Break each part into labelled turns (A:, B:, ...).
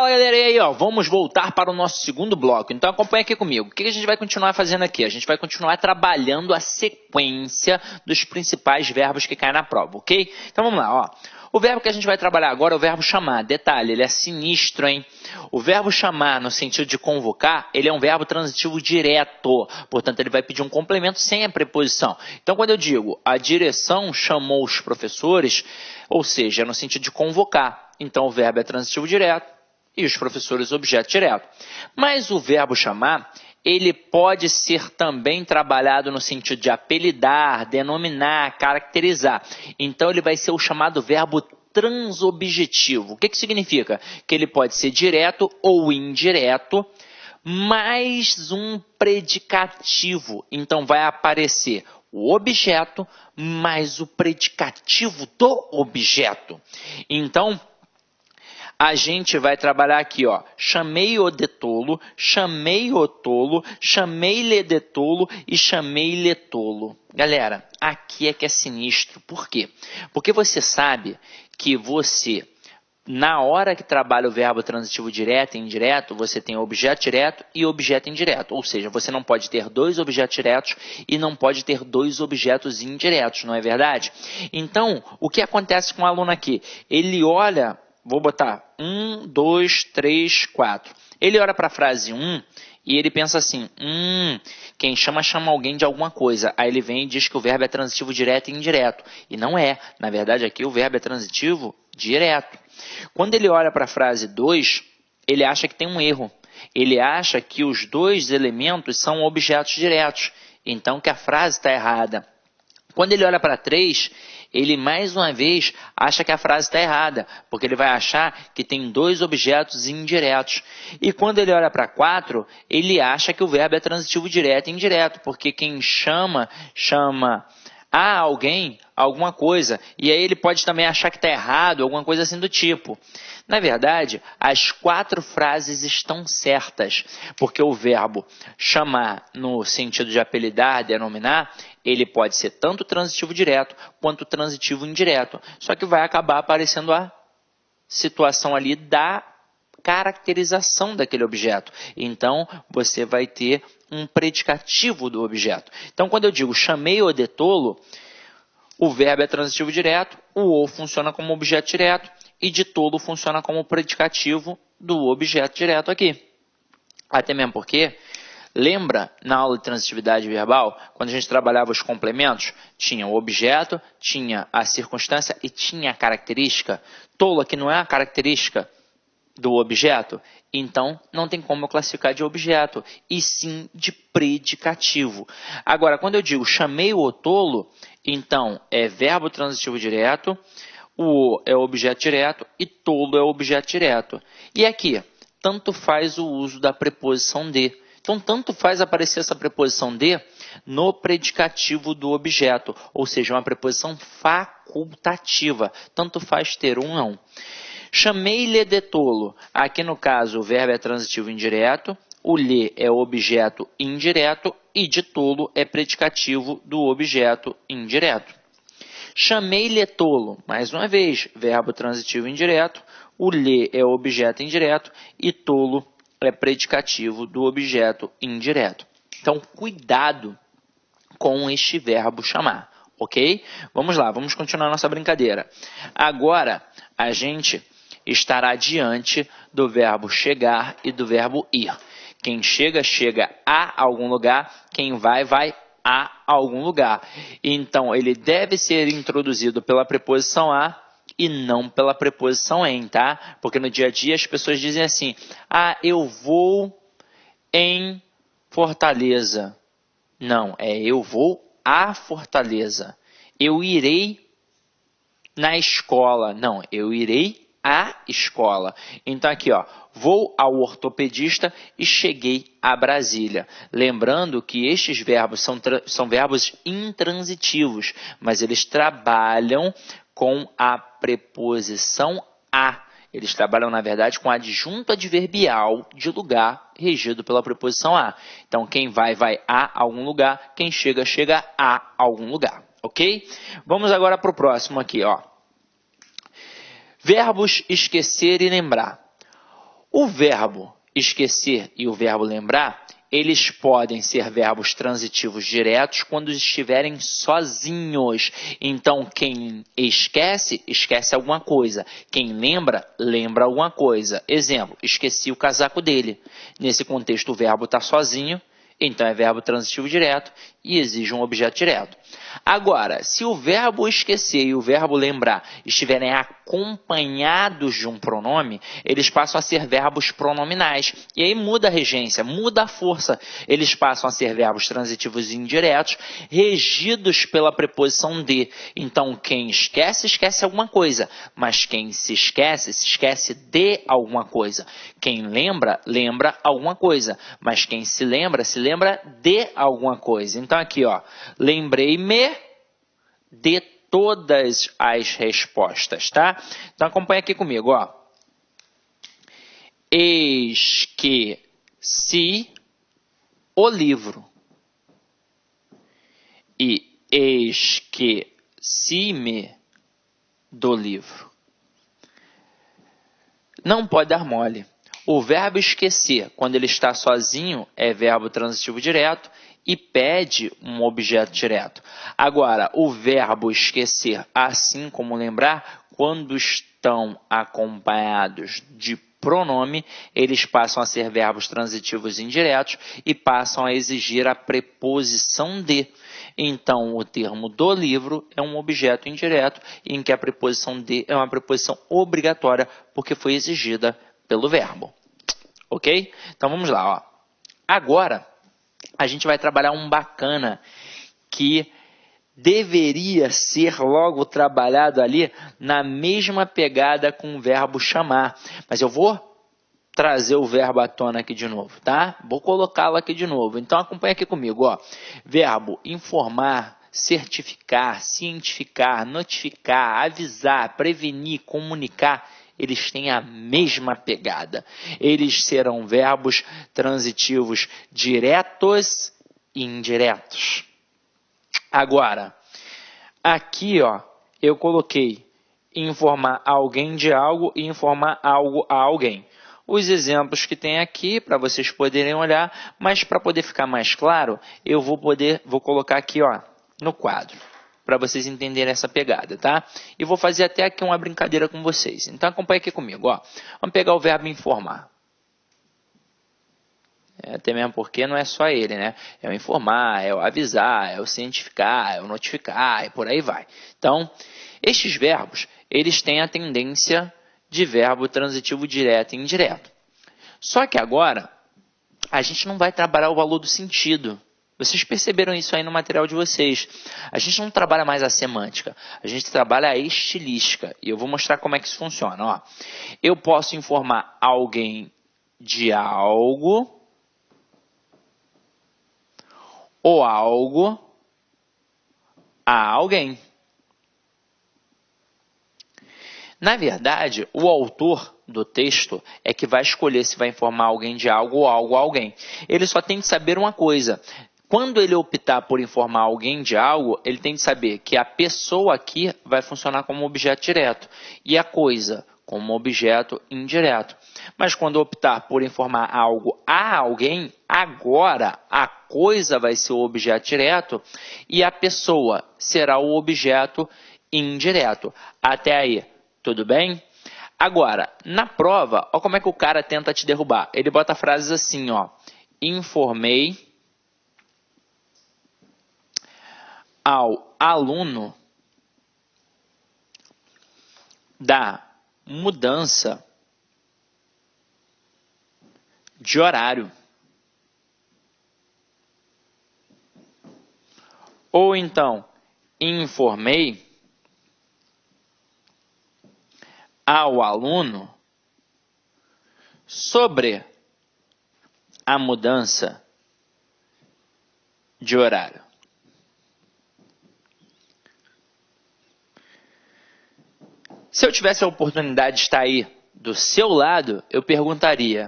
A: Fala galera, e aí ó, vamos voltar para o nosso segundo bloco, então acompanha aqui comigo. O que a gente vai continuar fazendo aqui? A gente vai continuar trabalhando a sequência dos principais verbos que caem na prova, ok? Então vamos lá, ó. O verbo que a gente vai trabalhar agora é o verbo chamar. Detalhe, ele é sinistro, hein? O verbo chamar, no sentido de convocar, ele é um verbo transitivo direto. Portanto, ele vai pedir um complemento sem a preposição. Então, quando eu digo a direção chamou os professores, ou seja, é no sentido de convocar. Então, o verbo é transitivo direto e os professores objeto direto. Mas o verbo chamar, ele pode ser também trabalhado no sentido de apelidar, denominar, caracterizar. Então, ele vai ser o chamado verbo transobjetivo. O que significa? Que ele pode ser direto ou indireto, mais um predicativo. Então, vai aparecer o objeto mais o predicativo do objeto. Então, a gente vai trabalhar aqui, ó, chamei-o de tolo, chamei-o tolo, chamei-lhe de tolo e chamei-lhe tolo. Galera, aqui é que é sinistro. Por quê? Porque você sabe que você, na hora que trabalha o verbo transitivo direto e indireto, você tem objeto direto e objeto indireto. Ou seja, você não pode ter dois objetos diretos e não pode ter dois objetos indiretos, não é verdade? Então, o que acontece com o aluno aqui? Ele olha... Vou botar 1, 2, 3, 4. Ele olha para a frase 1 e ele pensa assim, quem chama alguém de alguma coisa. Aí ele vem e diz que o verbo é transitivo direto e indireto. E não é. Na verdade, aqui o verbo é transitivo direto. Quando ele olha para a frase 2, ele acha que tem um erro. Ele acha que os dois elementos são objetos diretos. Então, que a frase está errada. Quando ele olha para 3, ele mais uma vez acha que a frase está errada, porque ele vai achar que tem dois objetos indiretos. E quando ele olha para 4, ele acha que o verbo é transitivo direto e indireto, porque quem chama a alguém alguma coisa. E aí ele pode também achar que está errado, alguma coisa assim do tipo. Na verdade, as 4 frases estão certas, porque o verbo chamar, no sentido de apelidar, denominar, ele pode ser tanto transitivo direto quanto transitivo indireto. Só que vai acabar aparecendo a situação ali da caracterização daquele objeto. Então, você vai ter um predicativo do objeto. Então, quando eu digo chamei-o de tolo, o verbo é transitivo direto, o funciona como objeto direto e de tolo funciona como predicativo do objeto direto aqui. Até mesmo porque, lembra na aula de transitividade verbal, quando a gente trabalhava os complementos, tinha o objeto, tinha a circunstância e tinha a característica. Tolo aqui não é a característica do objeto, então não tem como eu classificar de objeto, e sim de predicativo. Agora, quando eu digo chamei-o tolo, então é verbo transitivo direto, o é objeto direto e tolo é objeto direto. E aqui, tanto faz o uso da preposição de. Então, tanto faz aparecer essa preposição de no predicativo do objeto, ou seja, uma preposição facultativa. Tanto faz ter um ou não. Chamei-lhe de tolo. Aqui, no caso, o verbo é transitivo indireto, o lhe é objeto indireto e de tolo é predicativo do objeto indireto. Chamei-lhe tolo. Mais uma vez, verbo transitivo indireto, o lhe é objeto indireto e tolo é predicativo do objeto indireto. Então, cuidado com este verbo chamar, ok? Vamos lá, vamos continuar nossa brincadeira. Agora, a gente estará diante do verbo chegar e do verbo ir. Quem chega, chega a algum lugar. Quem vai, vai a algum lugar. Então, ele deve ser introduzido pela preposição a e não pela preposição em, tá? Porque no dia a dia as pessoas dizem assim, eu vou em Fortaleza. Não, eu vou a Fortaleza. Eu irei na escola. Não, eu irei à escola. Então aqui, ó, vou ao ortopedista e cheguei a Brasília. Lembrando que estes verbos são verbos intransitivos, mas eles trabalham com a preposição a. Eles trabalham, na verdade, com adjunto adverbial de lugar regido pela preposição a. Então, quem vai, vai a algum lugar. Quem chega, chega a algum lugar. Ok? Vamos agora para o próximo aqui, ó. Verbos esquecer e lembrar. O verbo esquecer e o verbo lembrar, eles podem ser verbos transitivos diretos quando estiverem sozinhos. Então, quem esquece, esquece alguma coisa. Quem lembra, lembra alguma coisa. Exemplo, esqueci o casaco dele. Nesse contexto, o verbo está sozinho, então é verbo transitivo direto e exige um objeto direto. Agora, se o verbo esquecer e o verbo lembrar estiverem acompanhados de um pronome, eles passam a ser verbos pronominais. E aí muda a regência, muda a força. Eles passam a ser verbos transitivos indiretos, regidos pela preposição de. Então, quem esquece, esquece alguma coisa. Mas quem se esquece de alguma coisa. Quem lembra, lembra alguma coisa. Mas quem se lembra de alguma coisa. Então, aqui, ó, lembrei-me de todas as respostas, tá? Então, acompanha aqui comigo, ó. Esqueci o livro. E esqueci-me do livro. Não pode dar mole. O verbo esquecer, quando ele está sozinho, é verbo transitivo direto e pede um objeto direto. Agora, o verbo esquecer, assim como lembrar, quando estão acompanhados de pronome, eles passam a ser verbos transitivos indiretos e passam a exigir a preposição de. Então, o termo do livro é um objeto indireto em que a preposição de é uma preposição obrigatória porque foi exigida pelo verbo. Ok? Então, vamos lá. Ó. Agora, a gente vai trabalhar um bacana que deveria ser logo trabalhado ali na mesma pegada com o verbo chamar. Mas eu vou trazer o verbo à tona aqui de novo, tá? Vou colocá-lo aqui de novo. Então, acompanha aqui comigo, ó. Verbo informar, certificar, cientificar, notificar, avisar, prevenir, comunicar. Eles têm a mesma pegada. Eles serão verbos transitivos diretos e indiretos. Agora, aqui, ó, eu coloquei informar alguém de algo e informar algo a alguém. Os exemplos que tem aqui, para vocês poderem olhar, mas para poder ficar mais claro, eu vou colocar aqui, ó, no quadro, para vocês entenderem essa pegada, tá? E vou fazer até aqui uma brincadeira com vocês. Então, acompanhe aqui comigo, ó. Vamos pegar o verbo informar. Até mesmo porque não é só ele, né? É o informar, é o avisar, é o cientificar, é o notificar e por aí vai. Então, estes verbos, eles têm a tendência de verbo transitivo direto e indireto. Só que agora, a gente não vai trabalhar o valor do sentido. Vocês perceberam isso aí no material de vocês. A gente não trabalha mais a semântica, a gente trabalha a estilística. E eu vou mostrar como é que isso funciona. Ó. Eu posso informar alguém de algo ou algo a alguém. Na verdade, o autor do texto é que vai escolher se vai informar alguém de algo ou algo a alguém. Ele só tem de saber uma coisa. Quando ele optar por informar alguém de algo, ele tem de saber que a pessoa aqui vai funcionar como objeto direto e a coisa como objeto indireto. Mas quando optar por informar algo a alguém, agora a coisa vai ser o objeto direto e a pessoa será o objeto indireto. Até aí, tudo bem? Agora, na prova, olha como é que o cara tenta te derrubar. Ele bota frases assim, ó. Informei ao aluno da mudança de horário. Ou então, informei ao aluno sobre a mudança de horário. Se eu tivesse a oportunidade de estar aí do seu lado, eu perguntaria: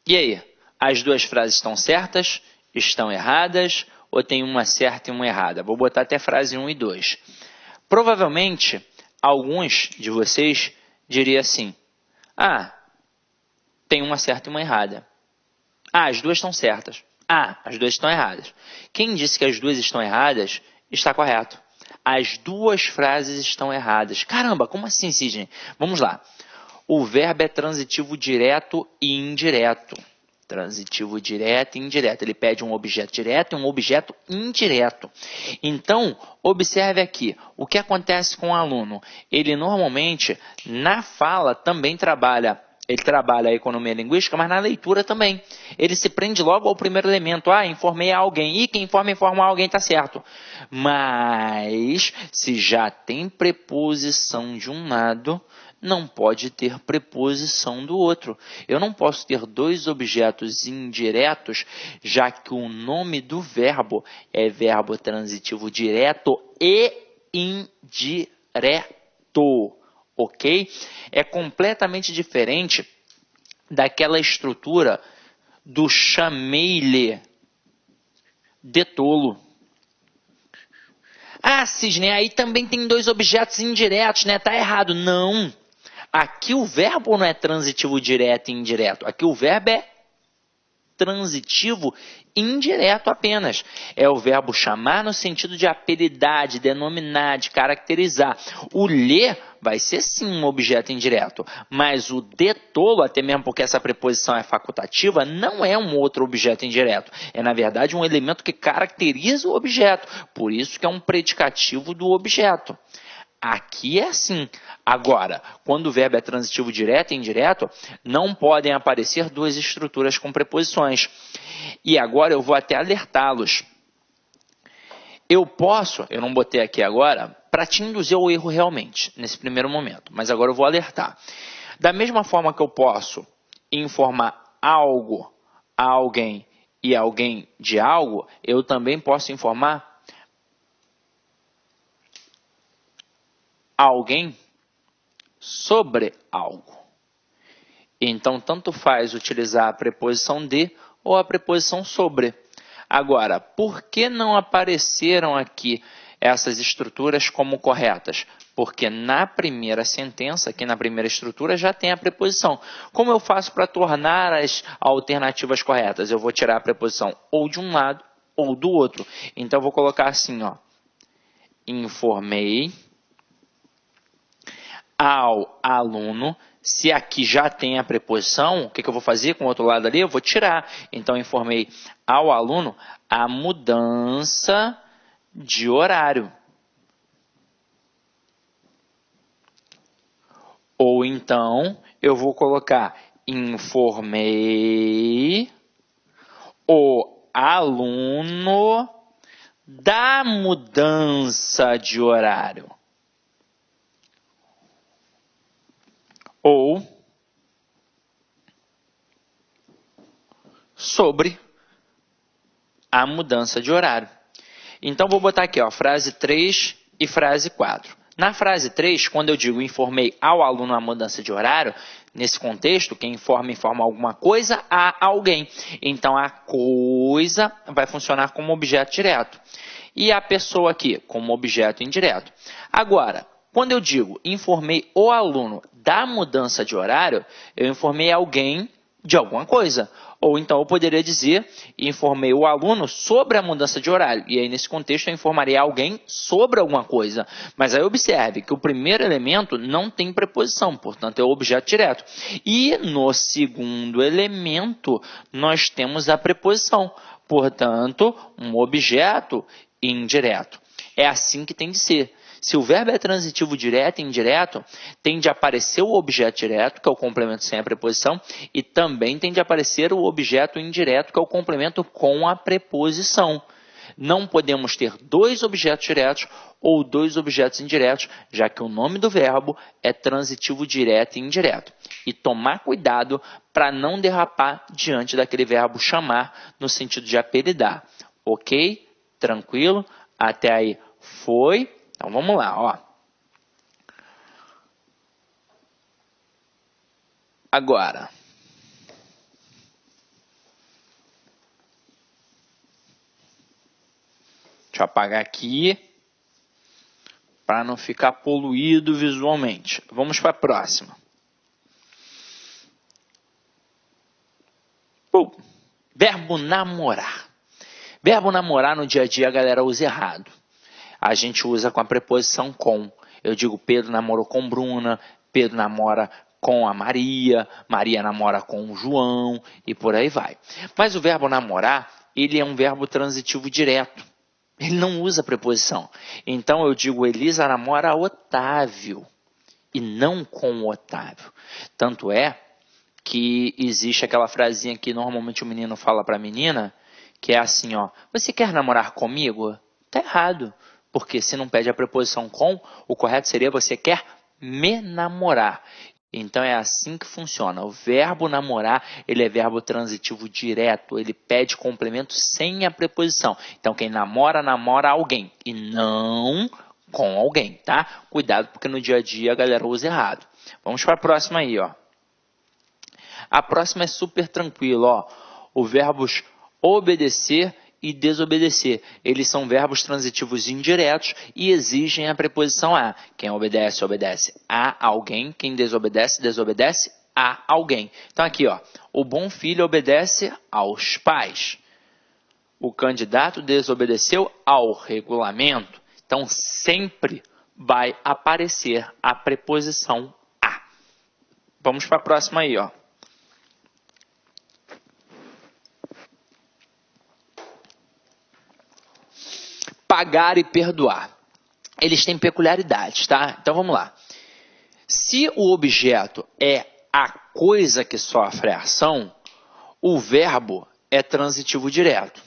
A: e aí, as duas frases estão certas? Estão erradas? Ou tem uma certa e uma errada? Vou botar até frase 1 e 2. Provavelmente, alguns de vocês diriam assim: ah, tem uma certa e uma errada. Ah, as duas estão certas. Ah, as duas estão erradas. Quem disse que as duas estão erradas, está correto. As duas frases estão erradas. Caramba, como assim, Sidney? Vamos lá. O verbo é transitivo direto e indireto. Transitivo direto e indireto. Ele pede um objeto direto e um objeto indireto. Então, observe aqui. O que acontece com o aluno? Ele normalmente, na fala, também trabalha. Ele trabalha a economia linguística, mas na leitura também. Ele se prende logo ao primeiro elemento. Ah, informei a alguém. E quem informa alguém está certo. Mas, se já tem preposição de um lado, não pode ter preposição do outro. Eu não posso ter dois objetos indiretos, já que o nome do verbo é verbo transitivo direto e indireto. Ok? É completamente diferente daquela estrutura do chamei-lhe de tolo. Ah, Sidney, aí também tem dois objetos indiretos, né? Tá errado. Não. Aqui o verbo não é transitivo direto e indireto. Aqui o verbo é transitivo indireto apenas. É o verbo chamar no sentido de apelidar, de denominar, de caracterizar. O ler vai ser sim um objeto indireto, mas o de tolo, até mesmo porque essa preposição é facultativa, não é um outro objeto indireto. É, na verdade, um elemento que caracteriza o objeto. Por isso que é um predicativo do objeto. Aqui é assim. Agora, quando o verbo é transitivo direto e indireto, não podem aparecer duas estruturas com preposições. E agora eu vou até alertá-los. Eu não botei aqui agora, para te induzir ao erro realmente, nesse primeiro momento, mas agora eu vou alertar. Da mesma forma que eu posso informar algo a alguém e alguém de algo, eu também posso informar alguém sobre algo. Então, tanto faz utilizar a preposição de ou a preposição sobre. Agora, por que não apareceram aqui essas estruturas como corretas? Porque na primeira sentença, aqui na primeira estrutura, já tem a preposição. Como eu faço para tornar as alternativas corretas? Eu vou tirar a preposição ou de um lado ou do outro. Então, eu vou colocar assim, ó. Informei ao aluno. Se aqui já tem a preposição, o que eu vou fazer com o outro lado ali? Eu vou tirar. Então, informei ao aluno a mudança de horário. Ou então, eu vou colocar informei o aluno da mudança de horário. Ou sobre a mudança de horário. Então, vou botar aqui, ó, frase 3 e frase 4. Na frase 3, quando eu digo informei ao aluno a mudança de horário, nesse contexto, quem informa alguma coisa a alguém. Então, a coisa vai funcionar como objeto direto. E a pessoa aqui, como objeto indireto. Agora, quando eu digo informei o aluno da mudança de horário, eu informei alguém de alguma coisa. Ou então eu poderia dizer, informei o aluno sobre a mudança de horário. E aí, nesse contexto, eu informaria alguém sobre alguma coisa. Mas aí observe que o primeiro elemento não tem preposição, portanto é o objeto direto. E no segundo elemento, nós temos a preposição. Portanto, um objeto indireto. É assim que tem de ser. Se o verbo é transitivo direto e indireto, tem de aparecer o objeto direto, que é o complemento sem a preposição, e também tem de aparecer o objeto indireto, que é o complemento com a preposição. Não podemos ter dois objetos diretos ou dois objetos indiretos, já que o nome do verbo é transitivo direto e indireto. E tomar cuidado para não derrapar diante daquele verbo chamar, no sentido de apelidar. Ok? Tranquilo? Até aí foi? Então, vamos lá, ó. Agora, deixa eu apagar aqui para não ficar poluído visualmente. Vamos para a próxima. Verbo namorar. Verbo namorar no dia a dia a galera usa errado. A gente usa com a preposição com. Eu digo Pedro namorou com Bruna, Pedro namora com a Maria, Maria namora com o João e por aí vai. Mas o verbo namorar, ele é um verbo transitivo direto. Ele não usa preposição. Então eu digo Elisa namora Otávio e não com o Otávio. Tanto é que existe aquela frasinha que normalmente o menino fala para a menina, que é assim, ó, você quer namorar comigo? Tá errado, porque se não pede a preposição com, o correto seria você quer me namorar. Então é assim que funciona. O verbo namorar, ele é verbo transitivo direto, ele pede complemento sem a preposição. Então quem namora, namora alguém e não com alguém, tá? Cuidado porque no dia a dia a galera usa errado. Vamos para a próxima aí, ó. A próxima é super tranquila, ó. Os verbos obedecer e desobedecer. Eles são verbos transitivos indiretos e exigem a preposição a. Quem obedece, obedece a alguém. Quem desobedece, desobedece a alguém. Então aqui, ó, o bom filho obedece aos pais. O candidato desobedeceu ao regulamento. Então sempre vai aparecer a preposição a. Vamos para a próxima aí, ó. Pagar e perdoar. Eles têm peculiaridades, tá? Então vamos lá. Se o objeto é a coisa que sofre a ação, o verbo é transitivo direto.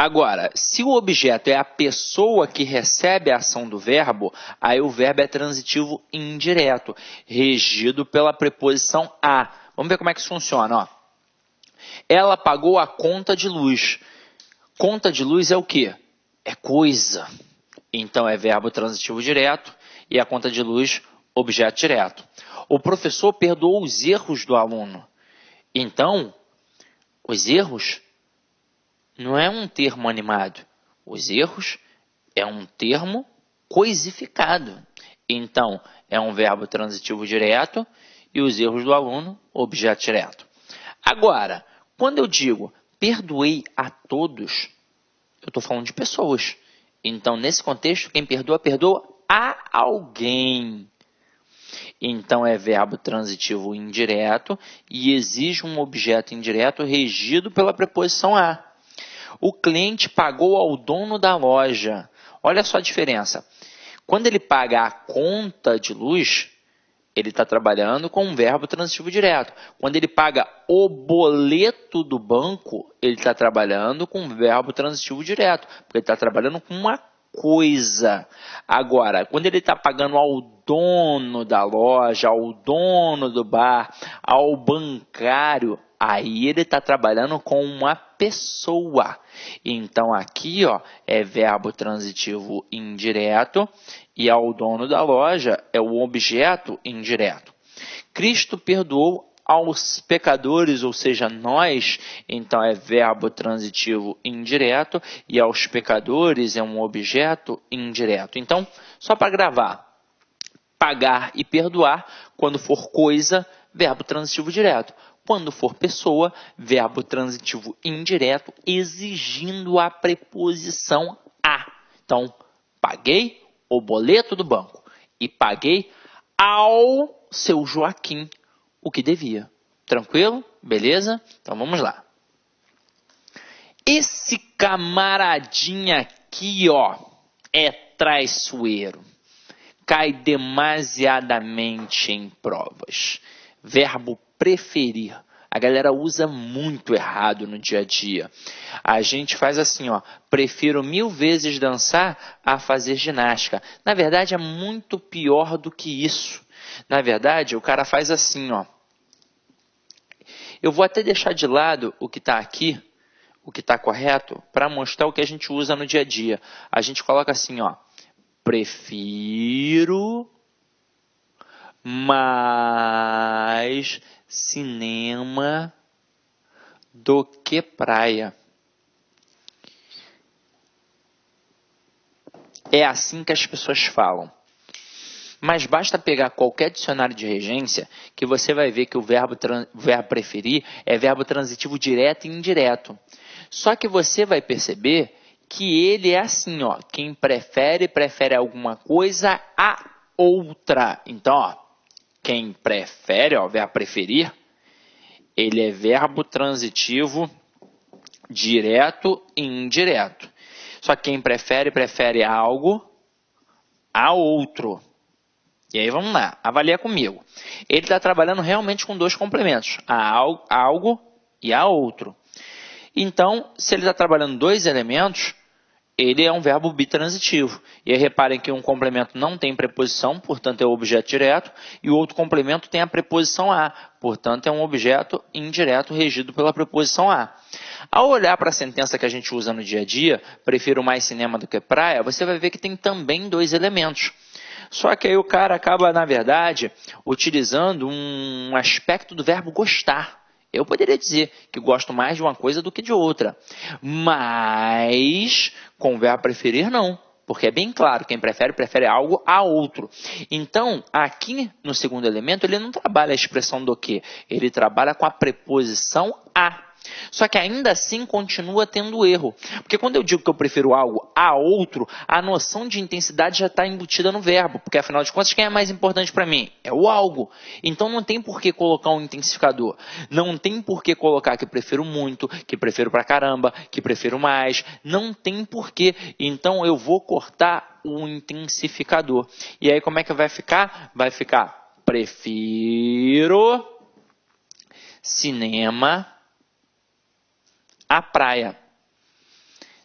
A: Agora, se o objeto é a pessoa que recebe a ação do verbo, aí o verbo é transitivo indireto, regido pela preposição a. Vamos ver como é que isso funciona, ó. Ela pagou a conta de luz. Conta de luz é o quê? É coisa. Então é verbo transitivo direto e a conta de luz, objeto direto. O professor perdoou os erros do aluno. Então, os erros não é um termo animado. Os erros é um termo coisificado. Então, é um verbo transitivo direto e os erros do aluno, objeto direto. Agora, quando eu digo perdoei a todos, eu estou falando de pessoas. Então, nesse contexto, quem perdoa, perdoa a alguém. Então, é verbo transitivo indireto e exige um objeto indireto regido pela preposição a. O cliente pagou ao dono da loja. Olha só a diferença. Quando ele paga a conta de luz, ele está trabalhando com um verbo transitivo direto. Quando ele paga o boleto do banco, ele está trabalhando com um verbo transitivo direto, porque ele está trabalhando com uma coisa. Agora, quando ele está pagando ao dono da loja, ao dono do bar, ao bancário, aí ele está trabalhando com uma pessoa. Então, aqui ó, é verbo transitivo indireto e ao dono da loja é o objeto indireto. Cristo perdoou aos pecadores, ou seja, nós, então é verbo transitivo indireto e aos pecadores é um objeto indireto. Então, só para gravar, pagar e perdoar, quando for coisa, verbo transitivo direto. Quando for pessoa, verbo transitivo indireto, exigindo a preposição a. Então, paguei o boleto do banco e paguei ao seu Joaquim o que devia. Tranquilo? Beleza? Então, vamos lá. Esse camaradinha aqui, ó, é traiçoeiro. Cai demasiadamente em provas. Verbo preferir. A galera usa muito errado no dia a dia. A gente faz assim, ó, prefiro 1000 vezes dançar a fazer ginástica. Na verdade, é muito pior do que isso. Na verdade, o cara faz assim, ó. Eu vou até deixar de lado o que está aqui, o que está correto, para mostrar o que a gente usa no dia a dia. A gente coloca assim, ó. Prefiro mais cinema do que praia. É assim que as pessoas falam. Mas basta pegar qualquer dicionário de regência que você vai ver que o verbo preferir é verbo transitivo direto e indireto. Só que você vai perceber que ele é assim, ó, quem prefere, prefere alguma coisa a outra. Então, ó, quem prefere, ó, verbo preferir, ele é verbo transitivo direto e indireto. Só que quem prefere, prefere algo a outro. E aí vamos lá, avalia comigo. Ele está trabalhando realmente com dois complementos, a algo e a outro. Então, se ele está trabalhando dois elementos, ele é um verbo bitransitivo. E aí reparem que um complemento não tem preposição, portanto é um objeto direto, e o outro complemento tem a preposição a, portanto é um objeto indireto regido pela preposição a. Ao olhar para a sentença que a gente usa no dia a dia, prefiro mais cinema do que praia, você vai ver que tem também dois elementos. Só que aí o cara acaba, na verdade, utilizando um aspecto do verbo gostar. Eu poderia dizer que gosto mais de uma coisa do que de outra. Mas, com o verbo preferir, não. Porque é bem claro, quem prefere, prefere algo a outro. Então, aqui no segundo elemento, ele não trabalha a expressão do que. Ele trabalha com a preposição a. Só que ainda assim continua tendo erro. Porque quando eu digo que eu prefiro algo a outro, a noção de intensidade já está embutida no verbo. Porque afinal de contas, quem é mais importante para mim? É o algo. Então não tem por que colocar um intensificador. Não tem por que colocar que prefiro muito, que prefiro pra caramba, que prefiro mais. Não tem por que. Então eu vou cortar o intensificador. E aí como é que vai ficar? Vai ficar prefiro cinema a praia.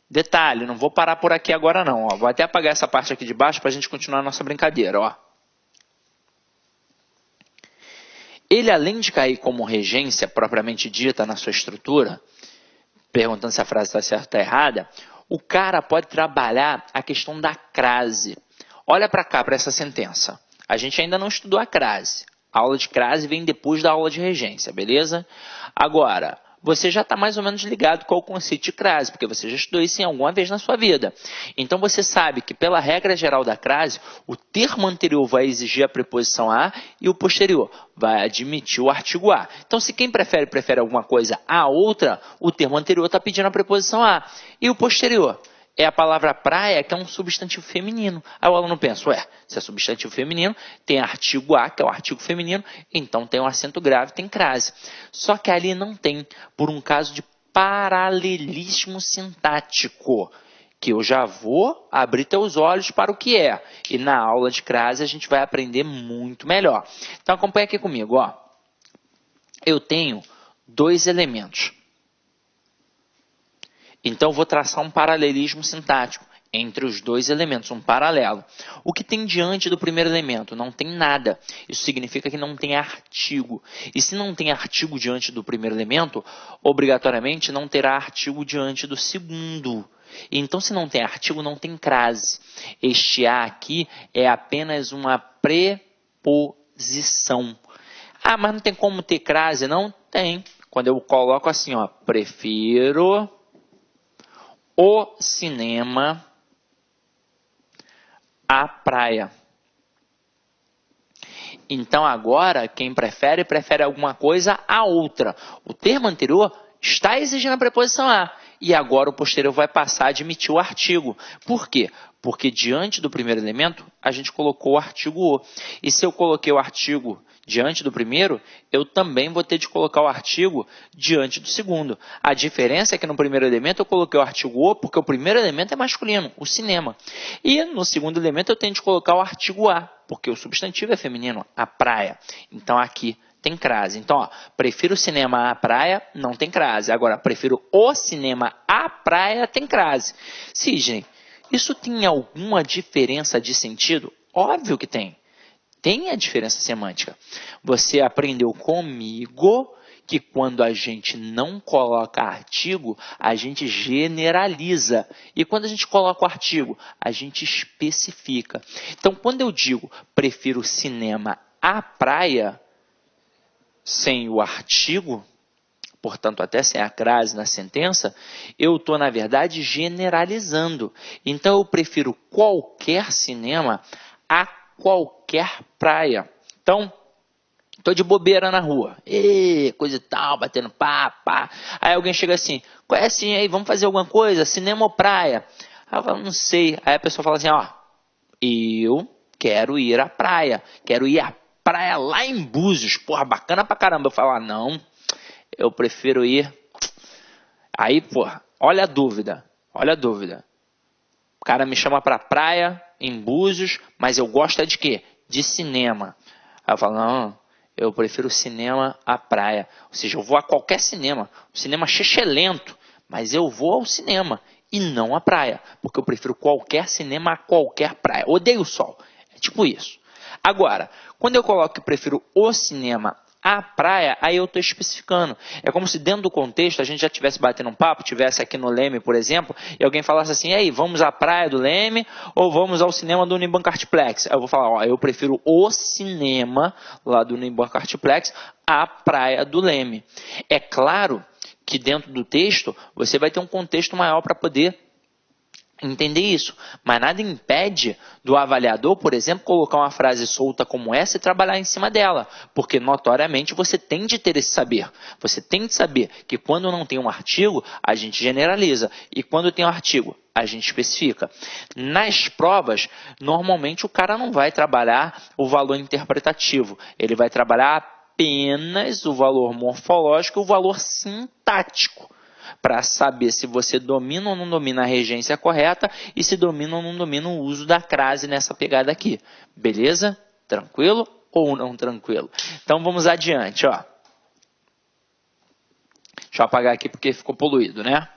A: Detalhe, não vou parar por aqui agora não. Ó. Vou até apagar essa parte aqui de baixo para a gente continuar a nossa brincadeira. Ó. Ele, além de cair como regência propriamente dita na sua estrutura, perguntando se a frase está certa ou está errada, o cara pode trabalhar a questão da crase. Olha para cá, para essa sentença. A gente ainda não estudou a crase. A aula de crase vem depois da aula de regência, beleza? Agora, você já está mais ou menos ligado com o conceito de crase, porque você já estudou isso em alguma vez na sua vida. Então você sabe que pela regra geral da crase, o termo anterior vai exigir a preposição a e o posterior vai admitir o artigo a. Então se quem prefere, prefere alguma coisa a outra, o termo anterior está pedindo a preposição a. E o posterior? É a palavra praia, que é um substantivo feminino. Aí o aluno pensa, ué, se é substantivo feminino, tem artigo a, que é o artigo feminino, então tem um acento grave, tem crase. Só que ali não tem, por um caso de paralelismo sintático, que eu já vou abrir teus olhos para o que é. E na aula de crase a gente vai aprender muito melhor. Então acompanha aqui comigo, ó. Eu tenho dois elementos. Então, eu vou traçar um paralelismo sintático entre os dois elementos, um paralelo. O que tem diante do primeiro elemento? Não tem nada. Isso significa que não tem artigo. E se não tem artigo diante do primeiro elemento, obrigatoriamente não terá artigo diante do segundo. Então, se não tem artigo, não tem crase. Este a aqui é apenas uma preposição. Ah, mas não tem como ter crase? Não tem. Quando eu coloco assim, ó, prefiro o cinema à praia. Então agora, quem prefere, prefere alguma coisa a outra. O termo anterior está exigindo a preposição a. E agora o posterior vai passar a admitir o artigo. Por quê? Porque diante do primeiro elemento, a gente colocou o artigo o. E se eu coloquei o artigo diante do primeiro, eu também vou ter de colocar o artigo diante do segundo. A diferença é que no primeiro elemento eu coloquei o artigo o, porque o primeiro elemento é masculino, o cinema. E no segundo elemento eu tenho de colocar o artigo a, porque o substantivo é feminino, a praia. Então aqui tem crase. Então, ó, prefiro o cinema à praia, não tem crase. Agora, prefiro o cinema à praia, tem crase. Sidney, isso tem alguma diferença de sentido? Óbvio que tem. Tem a diferença semântica. Você aprendeu comigo que quando a gente não coloca artigo, a gente generaliza. E quando a gente coloca o artigo, a gente especifica. Então, quando eu digo prefiro cinema à praia, sem o artigo, portanto até sem a crase na sentença, eu estou, na verdade, generalizando. Então, eu prefiro qualquer cinema a qualquer praia. Então, tô de bobeira na rua, coisa e tal, batendo pá. Aí alguém chega assim, conhece aí, vamos fazer alguma coisa, cinema ou praia? Aí eu falo, não sei. Aí a pessoa fala assim, ó, eu quero ir à praia, quero ir à praia lá em Búzios, porra, bacana pra caramba. Eu falo, não, eu prefiro ir. Aí, porra, olha a dúvida. O cara me chama pra praia em Búzios, mas eu gosto é de quê? De cinema. Aí eu falo, não, eu prefiro cinema à praia. Ou seja, eu vou a qualquer cinema. O cinema xixelento, mas eu vou ao cinema e não à praia. Porque eu prefiro qualquer cinema a qualquer praia. Odeio o sol. É tipo isso. Agora, quando eu coloco que prefiro o cinema à praia, aí eu estou especificando. É como se dentro do contexto a gente já estivesse batendo um papo, estivesse aqui no Leme, por exemplo, e alguém falasse assim, e aí, vamos à praia do Leme ou vamos ao cinema do Unibanco Artplex? Aí eu vou falar, ó, eu prefiro o cinema lá do Unibanco Artplex à praia do Leme. É claro que dentro do texto você vai ter um contexto maior para poder entender isso, mas nada impede do avaliador, por exemplo, colocar uma frase solta como essa e trabalhar em cima dela, porque notoriamente você tem de ter esse saber. Você tem de saber que quando não tem um artigo, a gente generaliza, e quando tem um artigo, a gente especifica. Nas provas, normalmente o cara não vai trabalhar o valor interpretativo, ele vai trabalhar apenas o valor morfológico e o valor sintático, para saber se você domina ou não domina a regência correta e se domina ou não domina o uso da crase nessa pegada aqui. Beleza? Tranquilo ou não tranquilo? Então vamos adiante, ó. Deixa eu apagar aqui porque ficou poluído, né?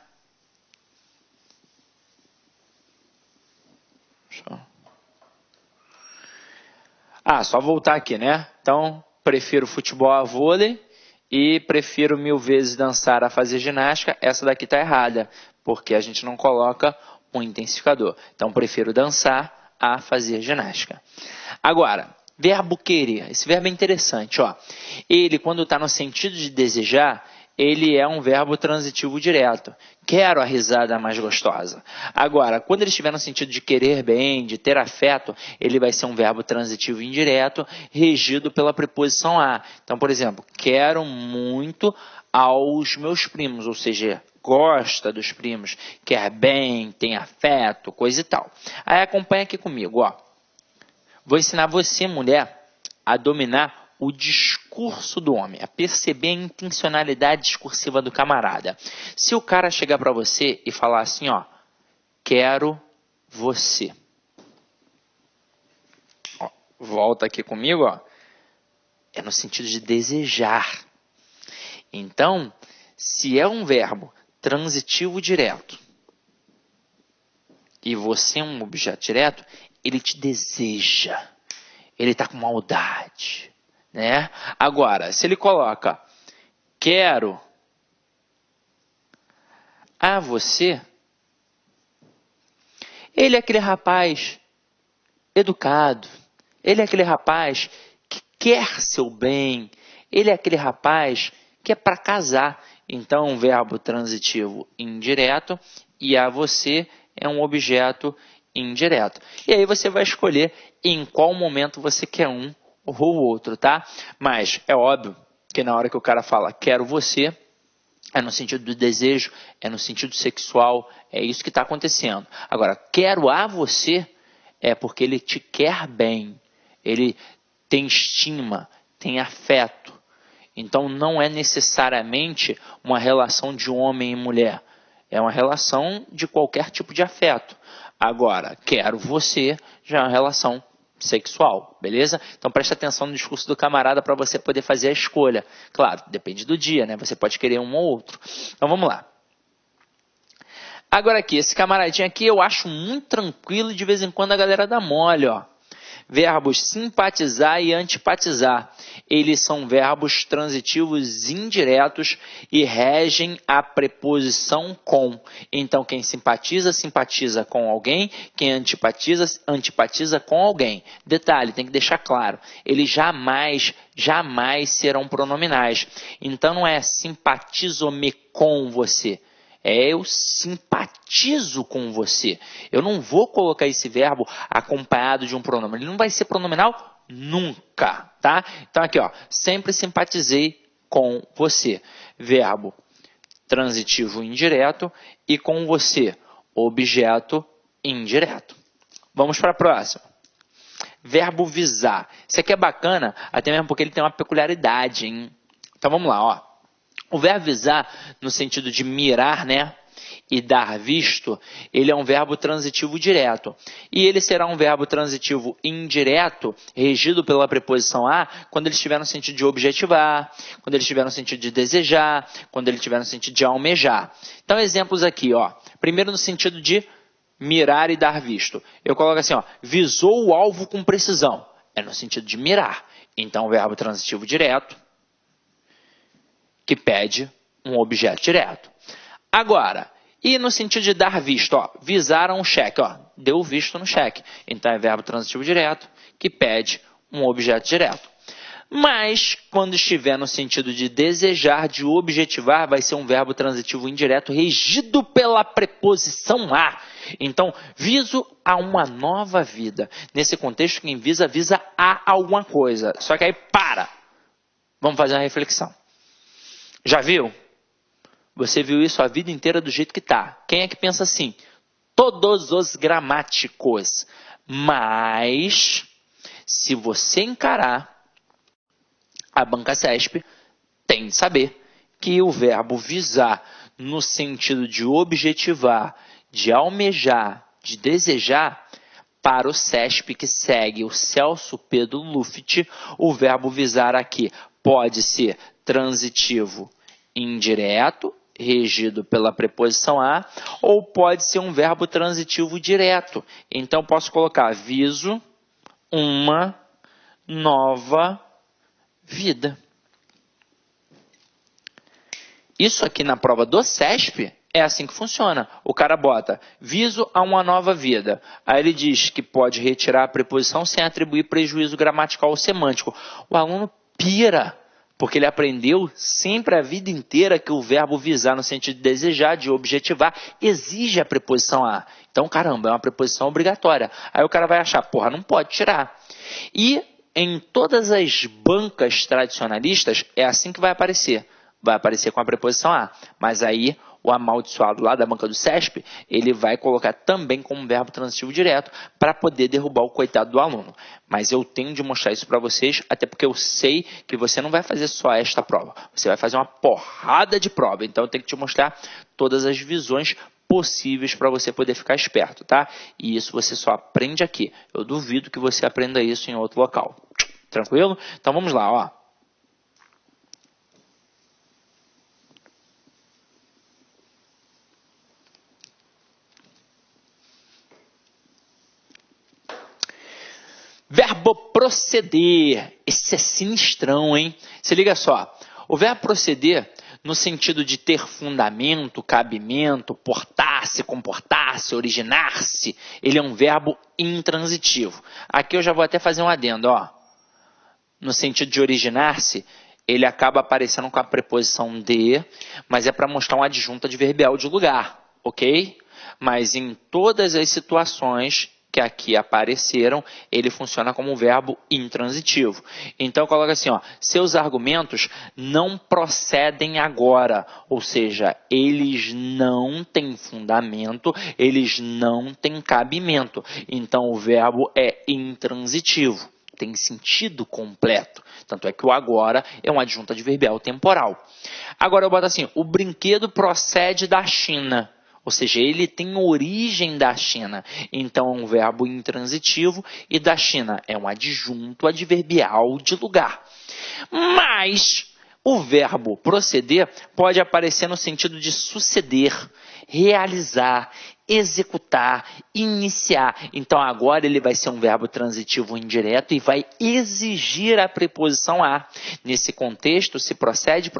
A: Só voltar aqui, né? Então, prefiro futebol a vôlei e prefiro 1000 vezes dançar a fazer ginástica. Essa daqui está errada, porque a gente não coloca um intensificador. Então, prefiro dançar a fazer ginástica. Agora, verbo querer. Esse verbo é interessante, ó. Ele, quando está no sentido de desejar, ele é um verbo transitivo direto. Quero a risada mais gostosa. Agora, quando ele estiver no sentido de querer bem, de ter afeto, ele vai ser um verbo transitivo indireto, regido pela preposição a. Então, por exemplo, quero muito aos meus primos, ou seja, gosta dos primos, quer bem, tem afeto, coisa e tal. Aí acompanha aqui comigo, ó. Vou ensinar você, mulher, a dominar o discurso do homem, a perceber a intencionalidade discursiva do camarada. Se o cara chegar para você e falar assim, ó, quero você. Ó, volta aqui comigo, ó. É no sentido de desejar. Então, se é um verbo transitivo direto e você é um objeto direto, ele te deseja. Ele está com maldade. Né? Agora, se ele coloca quero a você, ele é aquele rapaz educado, ele é aquele rapaz que quer seu bem, ele é aquele rapaz que é para casar. Então, um verbo transitivo indireto e a você é um objeto indireto. E aí você vai escolher em qual momento você quer um ou o outro, tá? Mas é óbvio que na hora que o cara fala quero você, é no sentido do desejo, é no sentido sexual, é isso que está acontecendo. Agora, quero a você é porque ele te quer bem, ele tem estima, tem afeto. Então não é necessariamente uma relação de homem e mulher, é uma relação de qualquer tipo de afeto. Agora, quero você já é uma relação sexual, beleza? Então preste atenção no discurso do camarada para você poder fazer a escolha. Claro, depende do dia, né? Você pode querer um ou outro. Então vamos lá. Agora aqui, esse camaradinho aqui eu acho muito tranquilo e de vez em quando a galera dá mole, ó. Verbos simpatizar e antipatizar. Eles são verbos transitivos indiretos e regem a preposição com. Então, quem simpatiza, simpatiza com alguém. Quem antipatiza, antipatiza com alguém. Detalhe, tem que deixar claro. Eles jamais serão pronominais. Então, não é simpatizo-me com você. eu simpatizo com você. Eu não vou colocar esse verbo acompanhado de um pronome. Ele não vai ser pronominal nunca, tá? Então aqui, ó, sempre simpatizei com você. Verbo transitivo indireto e com você, objeto indireto. Vamos para a próxima. Verbo visar. Isso aqui é bacana, até mesmo porque ele tem uma peculiaridade, hein? Então vamos lá, ó. O verbo visar, no sentido de mirar, né? E dar visto, ele é um verbo transitivo direto. E ele será um verbo transitivo indireto, regido pela preposição a, quando ele estiver no sentido de objetivar, quando ele estiver no sentido de desejar, quando ele estiver no sentido de almejar. Então, exemplos aqui, ó. Primeiro no sentido de mirar e dar visto. Eu coloco assim, ó, visou o alvo com precisão. É no sentido de mirar. Então, verbo transitivo direto, que pede um objeto direto. Agora, e no sentido de dar visto, ó, visaram um cheque, ó, deu visto no cheque. Então, é verbo transitivo direto, que pede um objeto direto. Mas, quando estiver no sentido de desejar, de objetivar, vai ser um verbo transitivo indireto regido pela preposição a. Então, viso a uma nova vida. Nesse contexto, quem visa, visa a alguma coisa. Só que aí, para. Vamos fazer uma reflexão. Já viu? Você viu isso a vida inteira do jeito que está. Quem é que pensa assim? Todos os gramáticos. Mas, se você encarar a banca CESP, tem de saber que o verbo visar, no sentido de objetivar, de almejar, de desejar, para o CESP que segue o Celso Pedro Luft, o verbo visar aqui pode ser transitivo indireto, regido pela preposição a, ou pode ser um verbo transitivo direto. Então, posso colocar viso uma nova vida. Isso aqui na prova do CESP é assim que funciona. O cara bota viso a uma nova vida. Aí ele diz que pode retirar a preposição sem atribuir prejuízo gramatical ou semântico. O aluno pira, porque ele aprendeu sempre a vida inteira que o verbo visar, no sentido de desejar, de objetivar, exige a preposição a. Então, caramba, é uma preposição obrigatória. Aí o cara vai achar, porra, não pode tirar. E em todas as bancas tradicionalistas, é assim que vai aparecer. Vai aparecer com a preposição a. Mas aí, o amaldiçoado lá da banca do CESP, ele vai colocar também como verbo transitivo direto para poder derrubar o coitado do aluno. Mas eu tenho de mostrar isso para vocês, até porque eu sei que você não vai fazer só esta prova. Você vai fazer uma porrada de prova. Então, eu tenho que te mostrar todas as visões possíveis para você poder ficar esperto, tá? E isso você só aprende aqui. Eu duvido que você aprenda isso em outro local. Tranquilo? Então, vamos lá, ó. Verbo proceder. Esse é sinistrão, hein? Se liga só. O verbo proceder, no sentido de ter fundamento, cabimento, portar-se, comportar-se, originar-se, ele é um verbo intransitivo. Aqui eu já vou até fazer um adendo, ó. No sentido de originar-se, ele acaba aparecendo com a preposição de, mas é para mostrar um adjunto adverbial de lugar, ok? Mas em todas as situações que aqui apareceram, ele funciona como um verbo intransitivo. Então, coloca assim, ó, seus argumentos não procedem agora, ou seja, eles não têm fundamento, eles não têm cabimento. Então, o verbo é intransitivo, tem sentido completo. Tanto é que o agora é um adjunto adverbial temporal. Agora, eu boto assim, o brinquedo procede da China. Ou seja, ele tem origem da China. Então, é um verbo intransitivo e da China é um adjunto adverbial de lugar. Mas o verbo proceder pode aparecer no sentido de suceder, realizar, executar, iniciar. Então, agora ele vai ser um verbo transitivo indireto e vai exigir a preposição a. Nesse contexto, se procede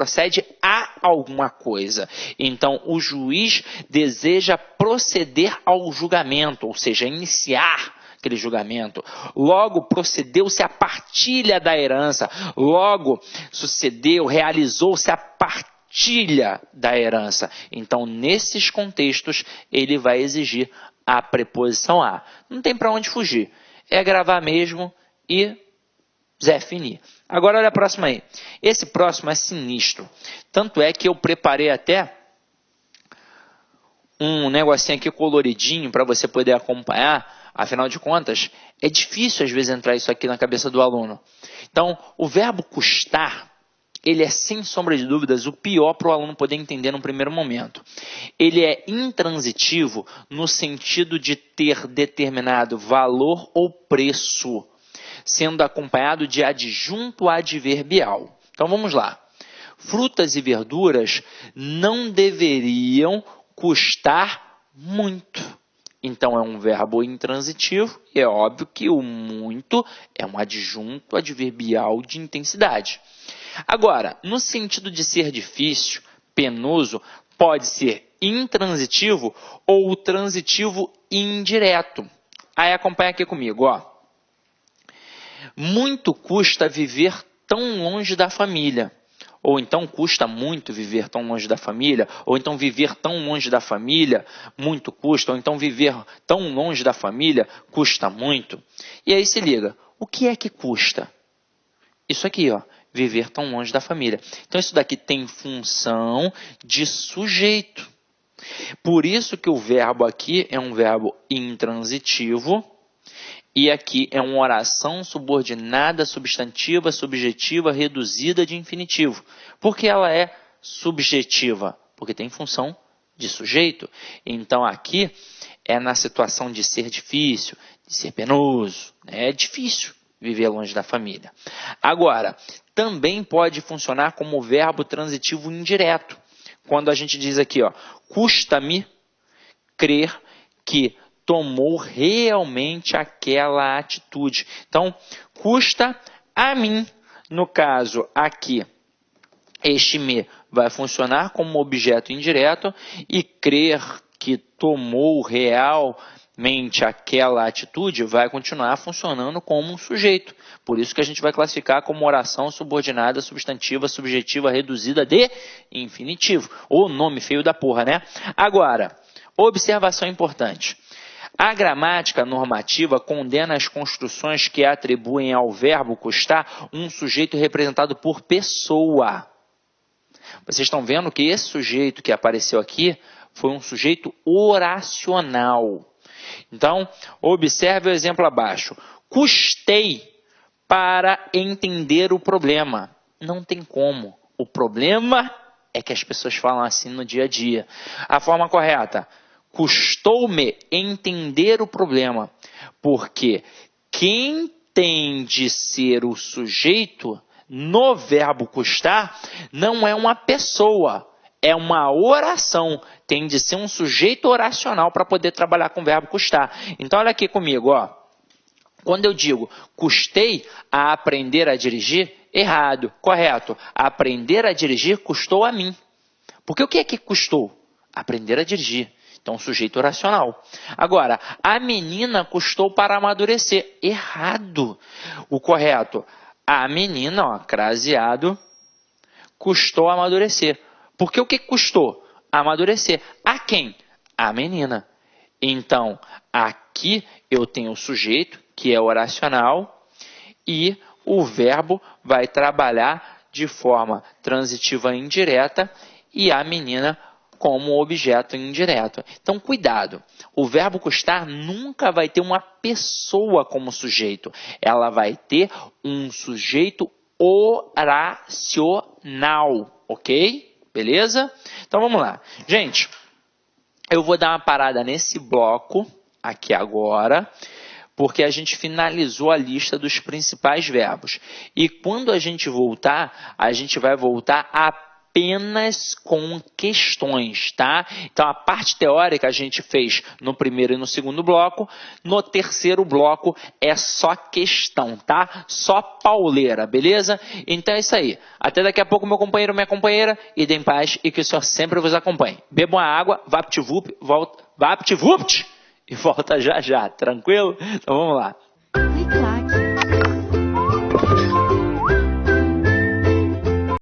A: a alguma coisa. Então, o juiz deseja proceder ao julgamento, ou seja, iniciar aquele julgamento. Logo, procedeu-se a partilha da herança. Logo, sucedeu, realizou-se a partilha partilha da herança. Então, nesses contextos, ele vai exigir a preposição a. Não tem para onde fugir. É gravar mesmo e Zé Fini. Agora, olha a próxima aí. Esse próximo é sinistro. Tanto é que eu preparei até um negocinho aqui coloridinho para você poder acompanhar. Afinal de contas, é difícil às vezes entrar isso aqui na cabeça do aluno. Então, o verbo custar, ele é sem sombra de dúvidas o pior para o aluno poder entender no primeiro momento. Ele é intransitivo no sentido de ter determinado valor ou preço, sendo acompanhado de adjunto adverbial. Então vamos lá. Frutas e verduras não deveriam custar muito. Então é um verbo intransitivo e é óbvio que o muito é um adjunto adverbial de intensidade. Agora, no sentido de ser difícil, penoso, pode ser intransitivo ou transitivo indireto. Aí acompanha aqui comigo, ó. Muito custa viver tão longe da família. Ou então custa muito viver tão longe da família, ou então viver tão longe da família muito custa, ou então viver tão longe da família custa muito. E aí se liga, o que é que custa? Isso aqui, ó, viver tão longe da família. Então isso daqui tem função de sujeito. Por isso que o verbo aqui é um verbo intransitivo. E aqui é uma oração subordinada, substantiva, subjetiva, reduzida de infinitivo. Por que ela é subjetiva? Porque tem função de sujeito. Então aqui é na situação de ser difícil, de ser penoso. É difícil viver longe da família. Agora, também pode funcionar como verbo transitivo indireto. Quando a gente diz aqui, ó, custa-me crer que tomou realmente aquela atitude. Então, custa a mim. No caso aqui, este me vai funcionar como objeto indireto e crer que tomou realmente aquela atitude vai continuar funcionando como um sujeito. Por isso que a gente vai classificar como oração subordinada, substantiva, subjetiva, reduzida de infinitivo. Ou nome feio da porra, né? Agora, observação importante. A gramática normativa condena as construções que atribuem ao verbo custar um sujeito representado por pessoa. Vocês estão vendo que esse sujeito que apareceu aqui foi um sujeito oracional. Então, observe o exemplo abaixo. Custei para entender o problema. Não tem como. O problema é que as pessoas falam assim no dia a dia. A forma correta: custou-me entender o problema, porque quem tem de ser o sujeito no verbo custar não é uma pessoa, é uma oração. Tem de ser um sujeito oracional para poder trabalhar com o verbo custar. Então, olha aqui comigo, ó. Quando eu digo custei a aprender a dirigir, errado, correto. Aprender a dirigir custou a mim. Porque o que é que custou? Aprender a dirigir. Então, sujeito oracional. Agora, a menina custou para amadurecer. Errado. O correto, a menina, ó, craseado, custou amadurecer. Porque o que custou? Amadurecer. A quem? A menina. Então, aqui eu tenho o sujeito, que é oracional, e o verbo vai trabalhar de forma transitiva indireta e a menina como objeto indireto. Então, cuidado. O verbo custar nunca vai ter uma pessoa como sujeito. Ela vai ter um sujeito oracional. Ok? Beleza? Então, vamos lá. Gente, eu vou dar uma parada nesse bloco aqui agora, porque a gente finalizou a lista dos principais verbos. E quando a gente voltar, a gente vai voltar apenas com questões, tá? Então, a parte teórica a gente fez no primeiro e no segundo bloco. No terceiro bloco é só questão, tá? Só pauleira, beleza? Então é isso aí. Até daqui a pouco, meu companheiro, minha companheira. Ide em paz e que o Senhor sempre vos acompanhe. Bebam a água, vapt-vupt, volta, vapt-vupt, e volta já já, tranquilo? Então vamos lá.
B: Ai, claro.